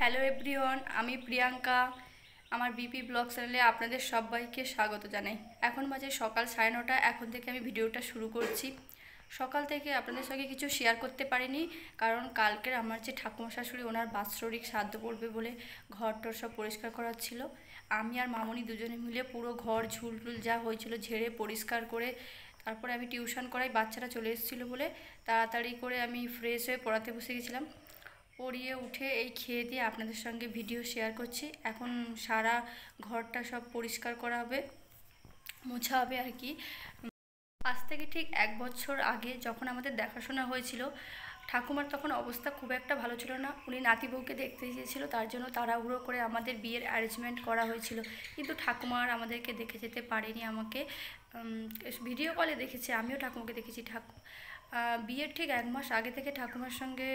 Hello everyone, আমি প্রিয়াঙ্কা। আমার BP blog চ্যানেলে আপনাদের সবাইকে স্বাগত জানাই। এখন বাজে সকাল 9:30। এখন থেকে আমি ভিডিওটা শুরু করছি। সকাল থেকে আপনাদের সঙ্গে কিছু শেয়ার করতে পারিনি, কারণ কালকের আমার যে ঠাকুমা শাশুড়ি ওনার বাৎসরিক শ্রাদ্ধ পড়বে বলে ঘর টর সব পরিষ্কার করার ছিল। আমি আর মামনি দুজনে মিলে পুরো ঘর ঝুলটুল যা হয়েছিল ঝেড়ে পরিষ্কার করে তারপরে আমি টিউশন করাই, বাচ্চারা চলে এসেছিলো বলে তাড়াতাড়ি করে আমি ফ্রেশ হয়ে পড়াতে বসে গেছিলাম। পড়িয়ে উঠে এই খেয়ে দিয়ে আপনাদের সঙ্গে ভিডিও শেয়ার করছি। এখন সারা ঘরটা সব পরিষ্কার করা হবে, মোছা হবে আর কি। আজ থেকে ঠিক 1 বছর আগে যখন আমাদের দেখাশোনা হয়েছিল, ঠাকুমার তখন অবস্থা খুব একটা ভালো ছিল না। উনি নাতি বউকে দেখতে চেয়েছিল, তার জন্য তাড়াহুড়ো করে আমাদের বিয়ের অ্যারেঞ্জমেন্ট করা হয়েছিল। কিন্তু ঠাকুমা আর আমাদেরকে দেখে যেতে পারেনি। আমাকে ভিডিও কলে দেখেছে, আমিও ঠাকুমাকে দেখেছি। বিয়ের ঠিক 1 মাস আগে থেকে ঠাকুমার সঙ্গে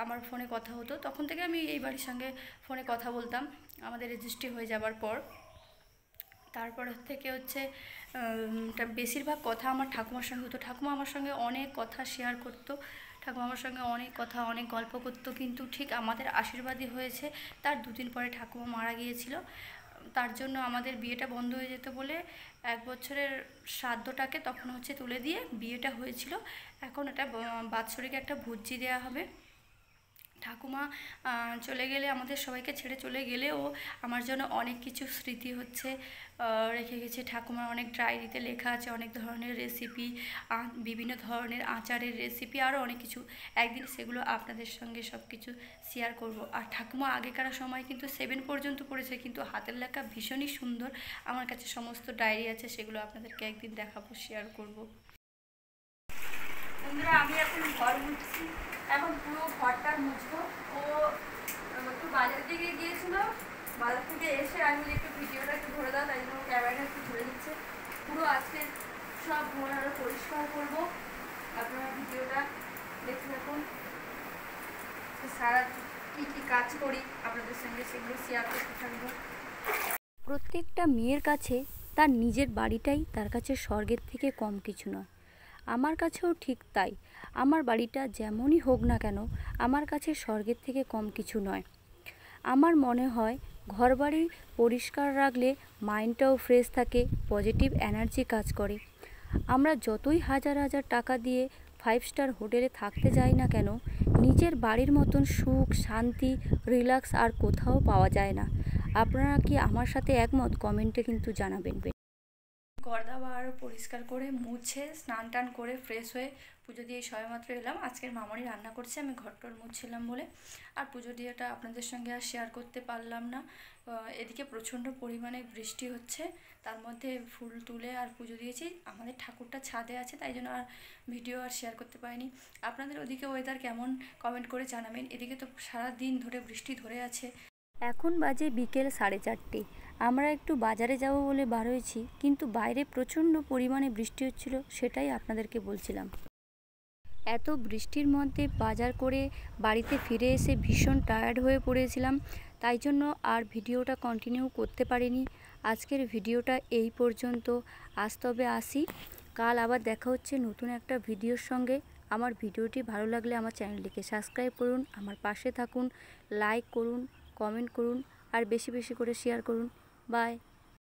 আমার ফোনে কথা হতো। তখন থেকে আমি এই বাড়ির সঙ্গে ফোনে কথা বলতাম আমাদের রেজিস্ট্রি হয়ে যাবার পর। তারপর থেকে হচ্ছে বেশিরভাগ কথা আমার ঠাকুমার সঙ্গে হতো। ঠাকুমা আমার সঙ্গে অনেক কথা শেয়ার করতো, ঠাকুমা আমার সঙ্গে অনেক কথা অনেক গল্প করতো। কিন্তু ঠিক আমাদের আশীর্বাদই হয়েছে। তার 2 দিন পরে ঠাকুমা মারা গিয়েছিল। তার জন্য আমাদের বিয়েটা বন্ধ হয়ে যেত বলে 1 বছরের শ্রাদ্ধটাকে তখন হচ্ছে তুলে দিয়ে বিয়েটা হয়েছিল। এখন এটা বাৎসরিক একটা ভোজি দেওয়া হবে। ঠাকুমা চলে গেলে, আমাদের সবাইকে ছেড়ে চলে গেলেও আমার জন্য অনেক কিছু স্মৃতি হচ্ছে রেখে গেছে। ঠাকুমার অনেক ডায়েরিতে লেখা আছে অনেক ধরনের রেসিপি, বিভিন্ন ধরনের আচারের রেসিপি, আরও অনেক কিছু। একদিন সেগুলো আপনাদের সঙ্গে সব কিছু শেয়ার করব। আর ঠাকুমা আগেকার সময় কিন্তু 7 পর্যন্ত পড়েছে, কিন্তু হাতের লেখা ভীষণই সুন্দর। আমার কাছে সমস্ত ডায়েরি আছে, সেগুলো আপনাদেরকে একদিন দেখাবো, শেয়ার করব। বন্ধুরা, আমি এখন ঘর মুছছি। এখন পুরো ঘরটা মুছবো। ও একটু বাজার দিকে গিয়েছিল, বাজার থেকে এসে আমি একটু ভিডিওটা একটু ধরে দাও, তাই জন্য ক্যামেরাটা একটু ধরে দিচ্ছে। পুরো আজকে সব ঘর আরও পরিষ্কার করবো। আপনারা ভিডিওটা দেখতে থাকুন। সারা কী কী কাজ করি আপনাদের সঙ্গে সেগুলো শেয়ার করতে থাকবো। প্রত্যেকটা মেয়ের কাছে তার নিজের বাড়িটাই তার কাছে স্বর্গের থেকে কম কিছু নয়। আমার কাছেও ঠিক তাই। আমার বাড়িটা যেমনই হোক না কেন, আমার কাছে স্বর্গের থেকে কম কিছু নয়। আমার মনে হয় ঘরবাড়ি পরিষ্কার রাখলে মাইন্ডটাও ফ্রেশ থাকে, পজিটিভ এনার্জি কাজ করে। আমরা যতই হাজার হাজার টাকা দিয়ে 5 স্টার হোটেলে থাকতে যাই না কেন, নিজের বাড়ির মতন সুখ, শান্তি, রিল্যাক্স আর কোথাও পাওয়া যায় না। আপনারা কি আমার সাথে একমত? কমেন্টে কিন্তু জানাবেন। ঘর-দাবার পরিষ্কার করে মুছে স্নান টান করে ফ্রেশ হয়ে পুজো দিয়ে সবেমাত্র এলাম। আজকের মামনি রান্না করছে, আমি ঘরটর মুছছিলাম বলে। আর পুজো দিয়েটা আপনাদের সঙ্গে আর শেয়ার করতে পারলাম না। এদিকে প্রচণ্ড পরিমাণে বৃষ্টি হচ্ছে, তার মধ্যে ফুল তুলে আর পুজো দিয়েছি। আমাদের ঠাকুরটা ছাদে আছে, তাই জন্য আর ভিডিও আর শেয়ার করতে পারিনি। আপনাদের ওদিকে ওয়েদার কেমন কমেন্ট করে জানাবেন। এদিকে তো সারা দিন ধরে বৃষ্টি ধরে আছে। এখন বাজে বিকেল 4:30। আমরা একটু বাজারে যাব বলে বার হয়েছি, কিন্তু বাইরে প্রচণ্ড পরিমাণে বৃষ্টি হচ্ছিল, সেটাই আপনাদেরকে বলছিলাম। এত বৃষ্টির মধ্যে বাজার করে বাড়িতে ফিরে এসে ভীষণ টায়ার্ড হয়ে পড়েছিলাম, তাই জন্য আর ভিডিওটা কন্টিনিউ করতে পারিনি। আজকের ভিডিওটা এই পর্যন্ত। আজ তবে আসি, কাল আবার দেখা হচ্ছে নতুন একটা ভিডিওর সঙ্গে। আমার ভিডিওটি ভালো লাগলে আমার চ্যানেলটিকে সাবস্ক্রাইব করুন, আমার পাশে থাকুন, লাইক করুন, কমেন্ট করুন আর বেশি বেশি করে শেয়ার করুন। বাই।